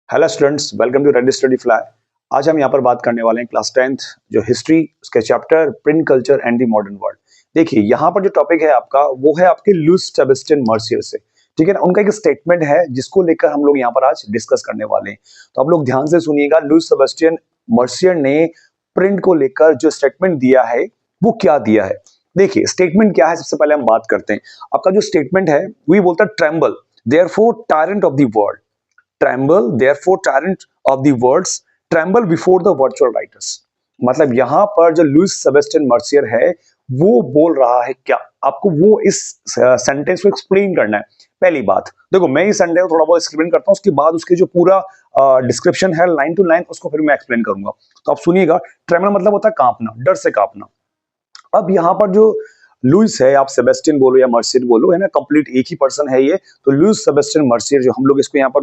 Hello students, welcome to ready study fly. आज हम यहाँ पर बात करने वाले हैं क्लास 10th जो हिस्ट्री उसके chapter print culture and the modern world. देखिए यहाँ पर जो टॉपिक है आपका वो है आपके लुईस सेबेस्टियन मर्सियर से। ठीक है ना, उनका एक स्टेटमेंट है जिसको लेकर हम लोग यहाँ पर आज डिस्कस करने वाले हैं। तो आप लोग ध्यान से सुनिएगा, लुईस सेबेस्टियन मर्सियर ने प्रिंट को लेकर जो स्टेटमेंट दिया है वो क्या दिया है। देखिए स्टेटमेंट क्या है, सबसे पहले हम बात करते हैं। आपका जो स्टेटमेंट है वही बोलता है tremble therefore tyrant of the world, tremble therefore tyrant of the words, tremble before the virtual writers। मतलब यहां पर जो लुईस सेबेस्टियन मर्सियर है वो बोल रहा है क्या, आपको वो इस सेंटेंस को एक्सप्लेन करना है। पहली बात देखो, मैं इस सेंटेंस को थोड़ा बहुत एक्सप्लेन करता हूं, उसके बाद उसके जो पूरा डिस्क्रिप्शन है लाइन टू लाइन उसको फिर मैं एक्सप्लेन करूंगा। तो आप सुनिएगा, ट्रेमल मतलब होता है कांपना, डर से कांपना। अब यहाँ पर जो लुईस है, आप सेबेस्टियन बोलो या मर्सियर बोलो, है ना, कंप्लीट एक ही पर्सन है ये। तो लुईस सेबेस्टियन मर्सियर, जो हम लोग इसको यहाँ पर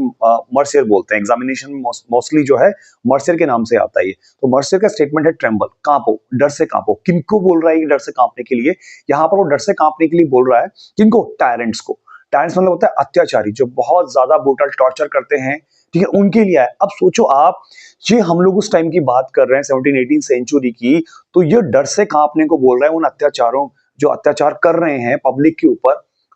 मर्सियर बोलते हैं, एग्जामिनेशन मोस्टली जो है मर्सियर के नाम से आता है ये। तो मर्सियर का स्टेटमेंट है ट्रेम्बल, कांपो, डर से कांपो। किनको बोल रहा है ये डर से कांपने के लिए? यहाँ पर वो डर से कांपने के लिए बोल रहा है किनको? टायरेंट्स को। टायरेंट्स मतलब होता है अत्याचारी, जो बहुत ज्यादा ब्रूटल टॉर्चर करते हैं, ठीक है, उनके लिए है। अब सोचो आप, ये हम लोग उस टाइम की बात कर रहे हैं 17-18 सेंचुरी की, तो ये डर से कांपने को बोल रहा है उन अत्याचारों, जो अत्याचार कर रहे हैं पब्लिक के ऊपर।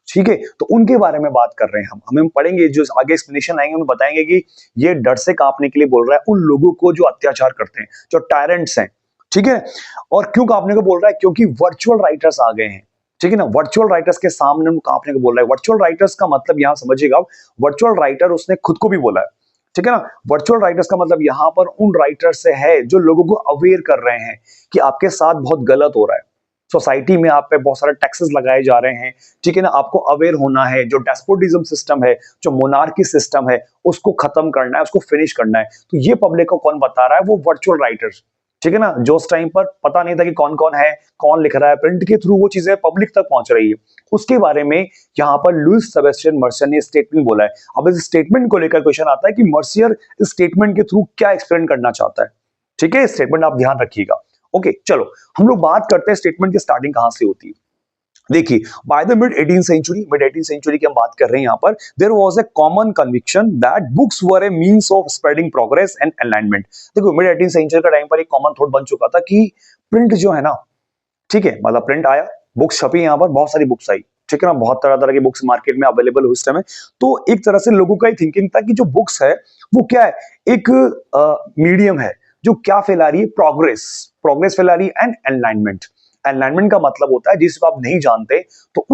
ठीक है, तो उनके बारे में बात कर रहे हैं हम पढ़ेंगे, जो आगे एक्सप्लेनेशन आएंगे उन्हें बताएंगे कि ये डर से कांपने के लिए बोल रहा है उन लोगों को जो अत्याचार करते हैं, जो टायरेंट्स हैं। ठीक है, और क्यों कांपने को बोल रहा है? क्योंकि वर्चुअल राइटर्स आ गए हैं। ठीक है ना, वर्चुअल राइटर्स के सामने वो कांपने को बोल रहा है। वर्चुअल राइटर्स का मतलब यहां समझिएगा, वर्चुअल राइटर उसने खुद को भी बोला है। ठीक है ना, वर्चुअल राइटर्स का मतलब यहां पर उन राइटर से है जो लोगों को अवेयर कर रहे हैं कि आपके साथ बहुत गलत हो रहा है, सोसाइटी में आप पे बहुत सारे टैक्सेस लगाए जा रहे हैं। ठीक है ना, आपको अवेयर होना है, जो डेस्पोटिज्म सिस्टम है, जो मोनार्की सिस्टम है, उसको खत्म करना है, उसको फिनिश करना है। तो ये पब्लिक को कौन बता रहा है? वो वर्चुअल राइटर्स। ठीक है ना, जो उस टाइम पर पता नहीं था कि कौन कौन है, कौन लिख रहा है, प्रिंट के थ्रू वो चीजें पब्लिक तक पहुंच रही है, उसके बारे में यहाँ पर लुईस सेबेस्टियन मर्सियर ने स्टेटमेंट बोला है। अब इस स्टेटमेंट को लेकर क्वेश्चन आता है कि मर्सियर इस स्टेटमेंट के थ्रू क्या एक्सप्लेन करना चाहता है। ठीक है, स्टेटमेंट आप ध्यान रखिएगा। ओके, चलो हम लोग बात करते हैं स्टेटमेंट की स्टार्टिंग कहां से होती है। देखिए, बाय द मिड 18 सेंचुरी की हम बात कर रहे हैं यहाँ पर, there was a common conviction that books were a means of spreading progress and enlightenment. देखो मिड 18 सेंचुरी का टाइम पर एक कॉमन थॉट बन चुका था कि प्रिंट जो है ना, ठीक है, मतलब प्रिंट आया, बुक्स छपी, यहाँ पर बहुत सारी बुक्स आई। ठीक है ना, बहुत तरह तरह की बुक्स मार्केट में अवेलेबल हुई इस समय। तो एक तरह से लोगों का ही थिंकिंग था कि जो बुक्स है वो क्या है, एक मीडियम है जो क्या फैला रही है, प्रोग्रेस, प्रोग्रेस फैला रही है एंड एनलाइनमेंट। एनलाइनमेंट का मतलब होता है जिसको आप नहीं जानते, तो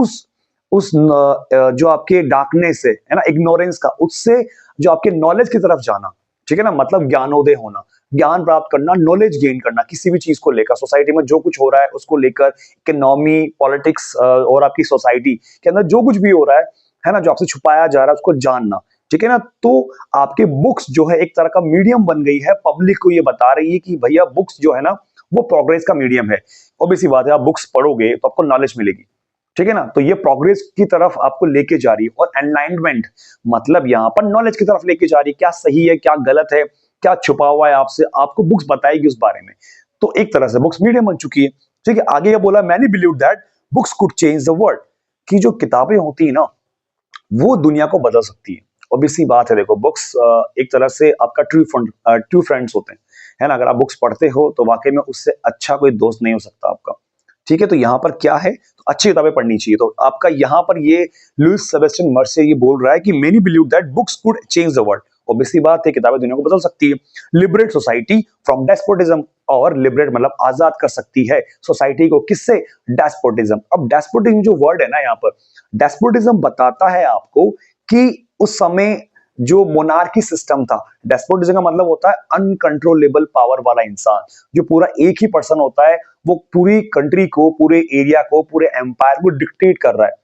जो आपके डार्कनेस है ना, इग्नोरेंस का, उससे जो आपके नॉलेज की तरफ जाना। ठीक है ना, मतलब ज्ञानोदय होना, ज्ञान प्राप्त करना, नॉलेज गेन करना किसी भी चीज को लेकर, सोसाइटी में जो कुछ हो रहा है उसको लेकर, इकोनॉमी, पॉलिटिक्स और आपकी सोसाइटी के अंदर जो कुछ भी हो रहा है ना, जो आपसे छुपाया जा रहा है उसको जानना। ठीक है ना, तो आपके बुक्स जो है एक तरह का मीडियम बन गई है, पब्लिक को ये बता रही है कि भैया बुक्स जो है ना वो प्रोग्रेस का मीडियम है। ऑब्वियसली बात है, आप बुक्स पढ़ोगे तो आपको नॉलेज मिलेगी। ठीक है ना, तो ये प्रोग्रेस की तरफ आपको लेके जा रही है। और एनलाइनमेंट मतलब यहाँ पर नॉलेज की तरफ लेके जा रही है, क्या सही है क्या गलत है, क्या छुपा हुआ है आपसे, आपको बुक्स बताएगी उस बारे में। तो एक तरह से बुक्स मीडियम बन चुकी है। ठीक है, आगे ये बोला, many believe that books could change the world, कि जो किताबें होती है ना वो दुनिया को बदल सकती है। ऑब्वियसली बात है, देखो बुक्स एक तरह से आपका ट्रू फ्रेंड्स होते हैं, है ना। अगर आप बुक्स पढ़ते हो तो वाकई में उससे अच्छा कोई दोस्त नहीं हो सकता आपका। ठीक है, तो यहाँ पर क्या है, तो अच्छी किताबें पढ़नी चाहिए। तो आपका यहाँ पर ये लुईस सेबेस्टियन मर्सियर ये बोल रहा है कि many believe that books could change the world. Obviously बात है, किताबें दुनिया को बदल सकती है। लिबरेट सोसाइटी फ्रॉम डेस्पोटिज्म, और लिबरेट मतलब आजाद कर सकती है सोसाइटी को, किससे? डेस्पोटिज्म। अब डेस्पोटिज्म जो वर्ड है ना, यहाँ पर डेस्पोटिज्म बताता है आपको कि उस समय जो मोनार्की सिस्टम था, डेस्पोटिज्म का मतलब होता है अनकंट्रोलेबल पावर वाला इंसान, जो पूरा एक ही पर्सन होता है, वो पूरी कंट्री को, पूरे एरिया को, पूरे एम्पायर को डिक्टेट कर रहा है।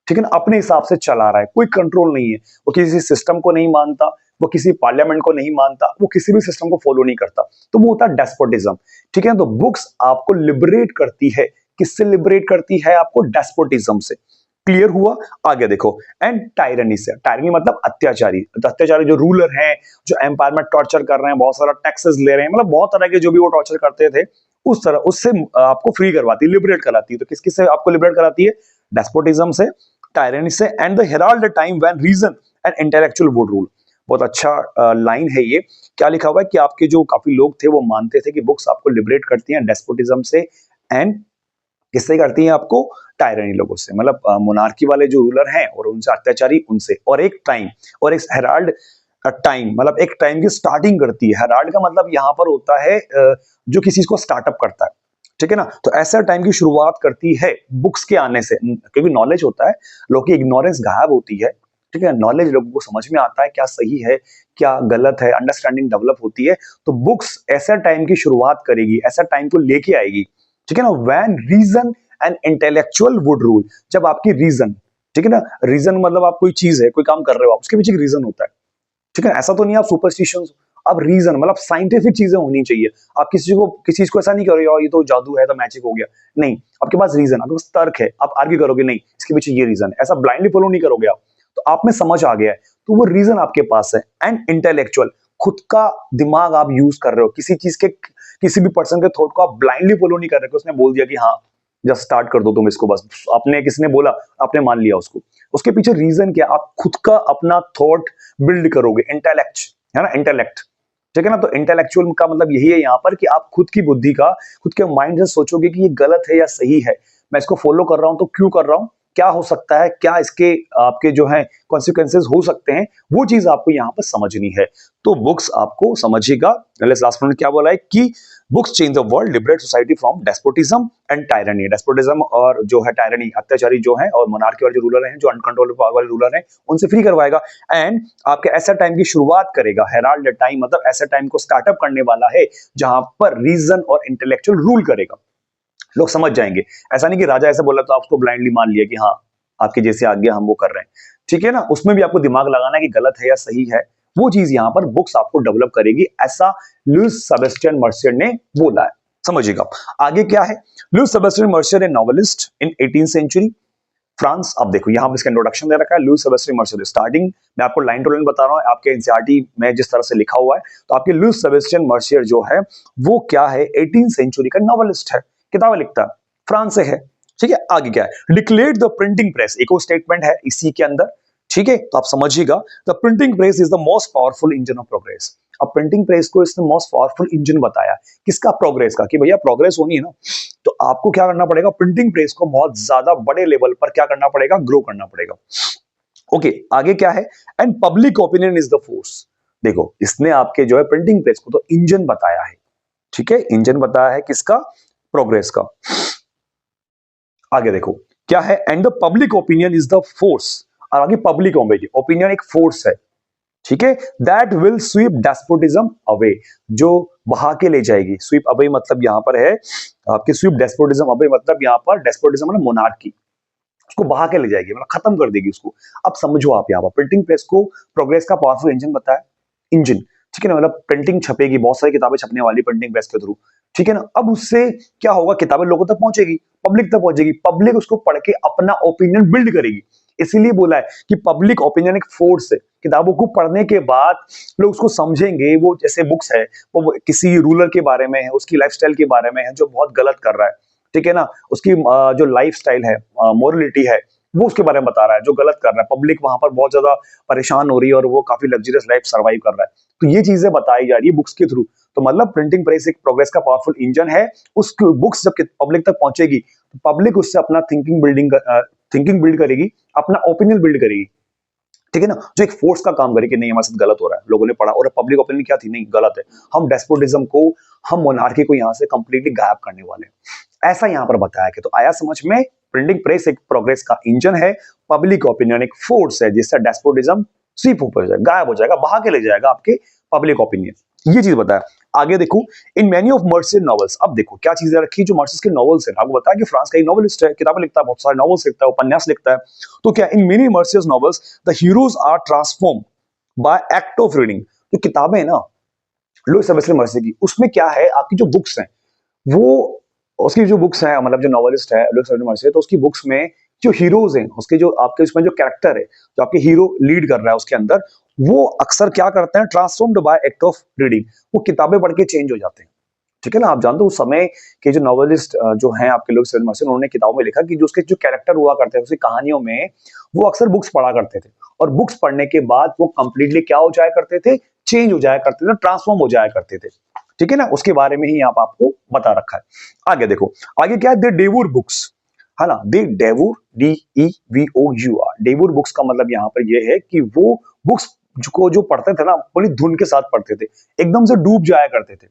ठीक है ना, अपने हिसाब से चला रहा है, कोई कंट्रोल नहीं है। वो किसी सिस्टम को नहीं मानता, वो किसी पार्लियामेंट को नहीं मानता, वो किसी भी सिस्टम को फॉलो नहीं करता, तो वो होता है डेस्पोटिज्म। ठीक है, तो बुक्स आपको लिबरेट करती है, किससे लिबरेट करती है? आपको डेस्पोटिज्म से। क्लियर हुआ? आगे देखो, एंड टायरनी से, टायरनी मतलब अत्याचारी, तो अत्याचारी जो रूलर हैं, जो एम्पायर में टॉर्चर कर रहे हैं, बहुत सारा टैक्सेस ले रहे हैं, मतलब बहुत तरह के जो भी वो टॉर्चर करते थे, उस तरह उससे आपको फ्री करवाती है, लिबरेट कराती है। तो किस किस से आपको लिबरेट कराती है? डेस्पोटिज्म से, टायरनी से, and the herald time when reason and intellectual would rule. बहुत अच्छा लाइन है ये। क्या लिखा हुआ है कि आपके जो काफी लोग थे वो मानते थे कि बुक्स आपको लिबरेट करती हैं डेस्पोटिज्म से एंड किससे करती हैं आपको, टायरनी लोगों से, मतलब मोनार्की वाले जो रूलर हैं और उनसे अत्याचारी उनसे। और एक टाइम और एक हेराल्ड टाइम, मतलब एक टाइम की स्टार्टिंग करती है। हेराल्ड का मतलब यहाँ पर होता है जो किसी चीज को स्टार्टअप करता है, ठीक है ना। तो ऐसा टाइम की शुरुआत करती है बुक्स के आने से, क्योंकि नॉलेज होता है, लोगों की इग्नोरेंस गायब होती है, ठीक है। नॉलेज लोगों को समझ में आता है क्या सही है क्या गलत है, अंडरस्टैंडिंग डेवलप होती है। तो बुक्स ऐसा टाइम की शुरुआत करेगी, ऐसा टाइम को लेके आएगी, ठीक है ना। When reason and intellectual would rule, जब आपकी रीजन, ठीक है ना, रीजन मतलब आप कोई चीज है, कोई काम कर रहे हो आप, उसके पीछे एक रीजन होता है, ठीक है। ऐसा तो नहीं आप सुपरस्टिशंस, अब रीजन मतलब साइंटिफिक चीजें होनी चाहिए। आप किसी चीज को ऐसा नहीं करो यार ये तो जादू है तो मैजिक हो गया, नहीं। आपके पास रीजन, आपके पास तर्क है, आप आर्ग्यू करोगे नहीं इसके पीछे ये रीजन है, ऐसा ब्लाइंडली फॉलो नहीं करोगे आप। तो आप में समझ आ गया है, तो वो रीजन आपके पास है। एंड इंटेलेक्चुअल, खुद का दिमाग आप यूज कर रहे हो, किसी चीज के, किसी भी पर्सन के थॉट को आप ब्लाइंडली फॉलो नहीं कर रहे, उसने बोल दिया कि हाँ जस्ट स्टार्ट कर दो तुम इसको, बस आपने, किसने बोला, आपने मान लिया उसको। उसके पीछे रीजन क्या, आप खुद का अपना थॉट बिल्ड करोगे, इंटेलेक्ट है ना, इंटेलेक्ट, ठीक है ना। तो इंटेलेक्चुअल का मतलब यही है यहाँ पर कि आप खुद की बुद्धि का, खुद के माइंड से सोचोगे कि ये गलत है या सही है, मैं इसको फॉलो कर रहा हूं तो क्यों कर रहा हूं, क्या हो सकता है, क्या इसके आपके जो है कॉन्सिक्वेंसेज हो सकते हैं, वो चीज आपको यहाँ पर समझनी है। तो बुक्स आपको समझिएगा। लास्ट में क्या बोला है कि books change the world, liberate society from despotism and tyranny. Despotism और जो है टायरनी, अत्याचारी जो है, और मोनार्की वाले जो रूलर हैं, जो अनकंट्रोलेबल पावर वाले रूलर हैं, उनसे फ्री करवाएगा। एंड आपके ऐसा टाइम की शुरुआत करेगा, हेराल्ड टाइम मतलब ऐसा टाइम को स्टार्टअप करने वाला है जहां पर रीजन और इंटेलेक्चुअल रूल करेगा। लोग समझ जाएंगे, ऐसा नहीं कि राजा ऐसा बोला तो आप उसको ब्लाइंडली मान लिया कि हाँ आपके जैसे आज्ञा हम वो कर रहे हैं, ठीक है ना। उसमें भी आपको दिमाग लगाना है कि गलत है या सही है, वो चीज यहाँ पर बुक्स आपको डेवलप करेगी, ऐसा लुईस सेबेस्टियन मर्सियर ने बोला है, समझिएगा। आगे क्या है, लुईस सेबेस्टियन मर्सियर ए नॉवेलिस्ट इन 18th सेंचुरी फ्रांस। अब देखो यहाँ पर इसका इंट्रोडक्शन दे रखा है, लुईस सेबेस्टियन मर्सियर। स्टार्टिंग मैं आपको लाइन टू लाइन बता रहा हूँ, आपके एनसीईआरटी में जिस तरह से लिखा हुआ है। तो आपके लुईस सेबेस्टियन मर्सियर जो है वो क्या है, 18th सेंचुरी का नॉवेलिस्ट है, किताबें लिखता है, फ्रांस से है, ठीक है। आगे क्या है, डिक्लेयर्ड द प्रिंटिंग प्रेस, एक और स्टेटमेंट है इसी के अंदर, ठीक है। तो आप समझिएगा, the printing press is the most powerful engine of progress. अब प्रिंटिंग प्रेस को इसने मोस्ट पावरफुल इंजन बताया, किसका, प्रोग्रेस का, कि भैया प्रोग्रेस होनी है ना, तो आपको क्या करना पड़ेगा, प्रिंटिंग प्रेस को बहुत ज्यादा बड़े लेवल पर क्या करना पड़ेगा, ग्रो करना पड़ेगा। ओके, आगे क्या है, and public opinion is the force. देखो इसने आपके जो है प्रिंटिंग प्रेस को तो इंजन बताया है, ठीक है, इंजन बताया है किसका, प्रोग्रेस का। आगे देखो क्या है, and the public opinion is the force. और आगे पब्लिक ओपिनियन एक फोर्स है, ठीक है, that will sweep despotism away, जो बहा के ले जाएगी। स्वीप अवे मतलब यहां पर है आपके, स्वीप डेस्पोटिज्म अवे मतलब यहां पर डेस्पोटिज्म मतलब मोनार्की, उसको बहा के ले जाएगी, मतलब खत्म कर देगी उसको। अब समझो आप यहाँ पर प्रिंटिंग प्रेस को प्रोग्रेस का पावरफुल इंजन बताया, इंजन, ठीक है ना, मतलब प्रिंटिंग छपेगी, बहुत सारी किताबें छपने वाली प्रिंटिंग प्रेस के थ्रू, ठीक है ना। अब उससे क्या होगा, किताबें लोगों तक पहुंचेगी, पब्लिक तक पहुंचेगी, पब्लिक उसको पढ़ के अपना ओपिनियन बिल्ड करेगी। इसीलिए बोला है कि पब्लिक ओपिनियन एक फोर्स है, किताबों को पढ़ने के बाद लोग उसको समझेंगे। वो जैसे बुक्स है, वो किसी रूलर के बारे में है, उसकी लाइफस्टाइल के बारे में है जो बहुत गलत कर रहा है, ठीक है ना, उसकी जो लाइफस्टाइल है, मोरलिटी है, वो उसके बारे में बता रहा है जो गलत कर रहा है। पब्लिक वहां पर बहुत ज्यादा परेशान हो रही है और वो काफी लग्जरियस लाइफ सर्वाइव कर रहा है, तो ये चीजें बताई जा रही है बुक्स के थ्रू। तो मतलब प्रिंटिंग प्रेस एक प्रोग्रेस का पावरफुल इंजन है। उस बुक्स जब पब्लिक तक पहुंचेगी तो पब्लिक उससे अपना थिंकिंग बिल्ड करेगी, अपना ओपिनियन बिल्ड करेगी, ठीक है ना, जो एक फोर्स का काम करे कि नहीं हमारे साथ गलत हो रहा है, लोगों ने पढ़ा और पब्लिक ओपिनियन क्या थी, नहीं गलत है, हम डेस्पोटिज्म को, हम मोनार्की को यहाँ से कंप्लीटली गायब करने वाले हैं, ऐसा यहाँ पर बताया कि। तो आया समझ में, प्रिंटिंग प्रेस एक प्रोग्रेस का इंजन है, पब्लिक ओपिनियन एक फोर्स है जिससे डेस्पोटिज्म स्वीप हो जाएगा, गायब हो जाएगा, बहा के ले जाएगा आपके पब्लिक ओपिनियन, ये चीज बताया। आगे देखो, in many of Mercier novels, अब देखो क्या चीजें रखी जो मर्सियस के नॉवेल्स है। आपको बताया कि फ्रांस का एक नॉवेलिस्ट है, किताबें लिखता है, बहुत सारे नॉवेल्स लिखता है, उपन्यास लिखता है। तो क्या, इन मेनी मर्सियस novels the heroes are transform by act of reading. जो किताबें है ना लुईस सेबेस्टियन मर्सियर की, उसमें क्या है, आपकी जो बुक्स हैं वो, उसकी जो बुक्स है, मतलब जो नॉवेलिस्ट है लुईस सेबेस्टियन मर्सियर, तो उसकी बुक्स में जो हीरोज हैं, उसके जो आपके उसमें जो कैरेक्टर है, जो आपके हीरो लीड कर रहा है उसके अंदर, वो अक्सर क्या करते हैं, transformed bye act of reading, वो किताबें पढ़ के चेंज हो जाते हैं, ठीक है ना। आप जानते हो उस समय के जो नॉवेलिस्ट जो हैं आपके लोग सेवन मर्सियन, उन्होंने किताबों में लिखा कि जो उसके जो कैरेक्टर हुआ करते थे उसकी कहानियों में, वो अक्सर बुक्स पढ़ा करते थे और बुक्स पढ़ने के बाद वो कंप्लीटली क्या हो जाया करते थे, चेंज हो जाया करते थे, ट्रांसफॉर्म हो जाया करते थे। ठीक है ना, उसके बारे में ही यहाँ पे आपको बता रखा है। आगे देखो, आगे क्या है, द डेवूर बुक्स, है ना, द डेवूर, DEVOUR, डेवूर बुक्स का मतलब यहाँ पर ये है कि वो बुक्स को जो पढ़ते थे ना, बड़ी धुन के साथ पढ़ते थे, एकदम से डूब जाया करते थे।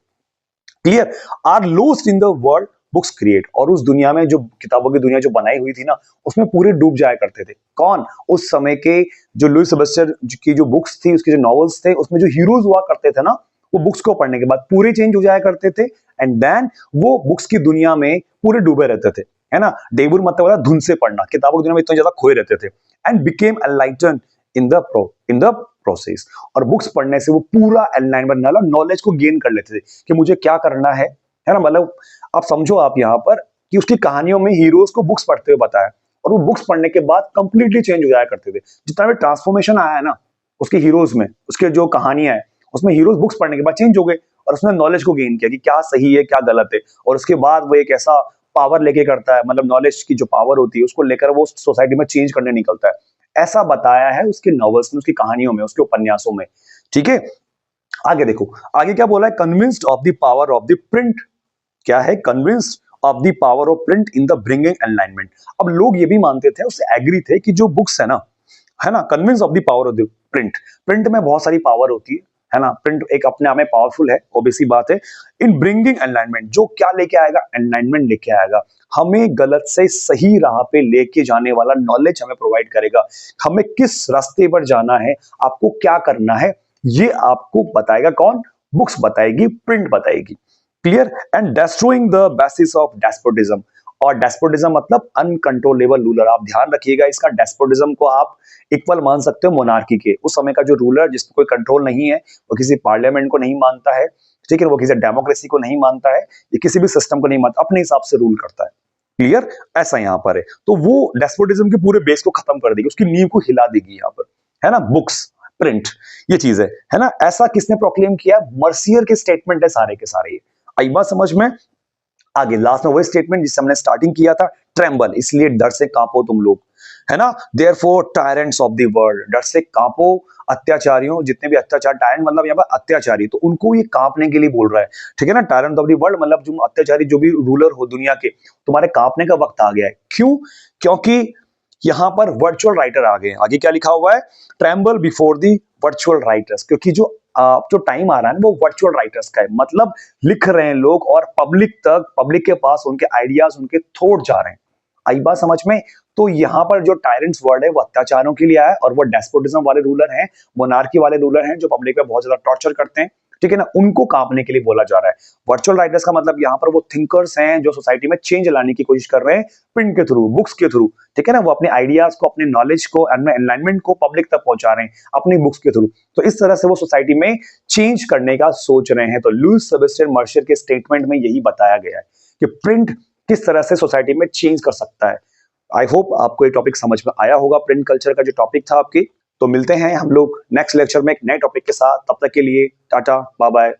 Clear, are lost in the world books create, और उस दुनिया में जो किताबों की दुनिया जो बनाई हुई थी ना, उसमें पूरे डूब जाया करते थे। कौन? उस समय के जो लुईस सेबेस्टियर की जो बुक्स थी, उसके जो नॉवेल्स थे, उसमें जो हीरोज हुआ करते थे ना, वो बुक्स को पढ़ने के बाद पूरे चेंज हो जाया करते थे, एंड देन वो बुक्स की दुनिया में पूरे डूबे रहते थे, है ना। डेवुर मतलब होता है धुन से पढ़ना, किताबों की दुनिया में इतना ज्यादा खोए रहते थे, and became enlighten in the process, और बुक्स पढ़ने से वो पूरा एनलाइटमेंट मतलब नॉलेज को गेन कर लेते थे कि मुझे क्या करना है ना। मतलब आप समझो आप यहाँ पर कि उसकी कहानियों में हीरोज को बुक्स पढ़ते हुए बताया, और वो बुक्स पढ़ने के बाद कंप्लीटली चेंज हो जाया करते थे। जितना भी ट्रांसफॉर्मेशन आया है ना उसके हीरोज में, उसके जो कहानियां है उसमें हीरोज बुक्स पढ़ने के बाद चेंज हो गए, और उसने नॉलेज को गेन किया कि क्या सही है क्या गलत है, और उसके बाद वो एक ऐसा पावर लेके करता है, मतलब नॉलेज की जो पावर होती है उसको लेकर वो सोसाइटी में चेंज करने निकलता है। ऐसा बताया है उसके नॉवेल्स में, उसकी कहानियों में, उसके उपन्यासों में। ठीक है, आगे देखो, आगे क्या बोला है, convinced of the power of the print, क्या है, convinced of the power of print in the bringing enlightenment. अब लोग ये भी मानते थे, उससे एग्री थे कि जो बुक्स है ना, convince of the power of the print, print में बहुत सारी पावर होती है ना, प्रिंट एक अपने आप में पावरफुल है, ओबीसी बात है। इन ब्रिंगिंग एनलाइनमेंट, जो क्या लेके आएगा, एनलाइनमेंट लेके आएगा, हमें गलत से सही राह पे लेके जाने वाला नॉलेज हमें प्रोवाइड करेगा, हमें किस रास्ते पर जाना है, आपको क्या करना है, ये आपको बताएगा कौन, बुक्स बताएगी, प्रिंट बताएगी। Clear, and destroying the basis of despotism, और डेस्पोटिज्म मतलब अनकंट्रोलेबल रूलर। आप ध्यान रखिएगा, इसका डेस्पोटिज्म को आप इक्वल मान सकते हो मोनार्की के। उस समय का जो रूलर जिसको कोई कंट्रोल नहीं है, वो किसी पार्लियामेंट को नहीं मानता है, ठीक है, वो किसी डेमोक्रेसी को नहीं मानता है, ये किसी भी सिस्टम को नहीं मानता, अपने हिसाब से रूल करता है। क्लियर, ऐसा यहाँ पर है। तो वो डेस्पोटिज्म के पूरे बेस को खत्म कर देगी, उसकी नींव को हिला देगी यहाँ पर, है ना। बुक्स, प्रिंट, ये चीज है ना। ऐसा किसने प्रोक्लेम किया, मर्सियर के स्टेटमेंट है सारे के सारे। आई बात समझ में। आगे लास्ट में वही स्टेटमेंट जिससे हमने स्टार्टिंग किया था, ट्रेम्बल, इसलिए डर से कांपो तुम लोग, है ना। Therefore tyrants of the world, डर से कांपो अत्याचारियों, जितने भी अत्याचार, टायरेंट मतलब यहाँ पर अत्याचारी, तो उनको ये कांपने के लिए बोल रहा है, ठीक है ना। टायरेंट ऑफ द वर्ल्ड मतलब जो अत्याचारी, जो भी रूलर हो दुनिया के, तुम्हारे कांपने का वक्त आ गया है। क्यों? क्योंकि यहां पर वर्चुअल राइटर आ गए। आगे क्या लिखा हुआ है, tremble before the virtual writers, क्योंकि जो टाइम आ रहा है ना वो वर्चुअल राइटर्स का है, मतलब लिख रहे हैं लोग और पब्लिक के पास उनके आइडियाज, उनके थॉट जा रहे हैं। आई बात समझ में। तो यहाँ पर जो टायरेंट्स वर्ड है वो अत्याचारों के लिए आया, और वो डेस्पोटिज्म वाले रूलर हैं, मोनार्की वाले रूलर हैं, जो पब्लिक पे बहुत ज्यादा टॉर्चर करते हैं, ठीक है ना, उनको कांपने के लिए बोला जा रहा है। वर्चुअल राइटर्स का मतलब यहाँ पर वो थिंकर्स हैं जो सोसाइटी में चेंज लाने की कोशिश कर रहे हैं, प्रिंट के थ्रू, बुक्स के थ्रू, ठीक है ना। वो अपने आइडियाज को, अपने नॉलेज को, एनलाइनमेंट को पब्लिक तक पहुंचा रहे हैं अपनी बुक्स के थ्रू। तो इस तरह से वो सोसाइटी में चेंज करने का सोच रहे हैं। तो लुईस सेबेस्टियन मर्सियर के स्टेटमेंट में यही बताया गया है कि प्रिंट किस तरह से सोसाइटी में चेंज कर सकता है। आई होप आपको ये टॉपिक समझ में आया होगा, प्रिंट कल्चर का जो टॉपिक था आपकी। तो मिलते हैं हम लोग नेक्स्ट लेक्चर में एक नए टॉपिक के साथ, तब तक के लिए टाटा बाय बाय।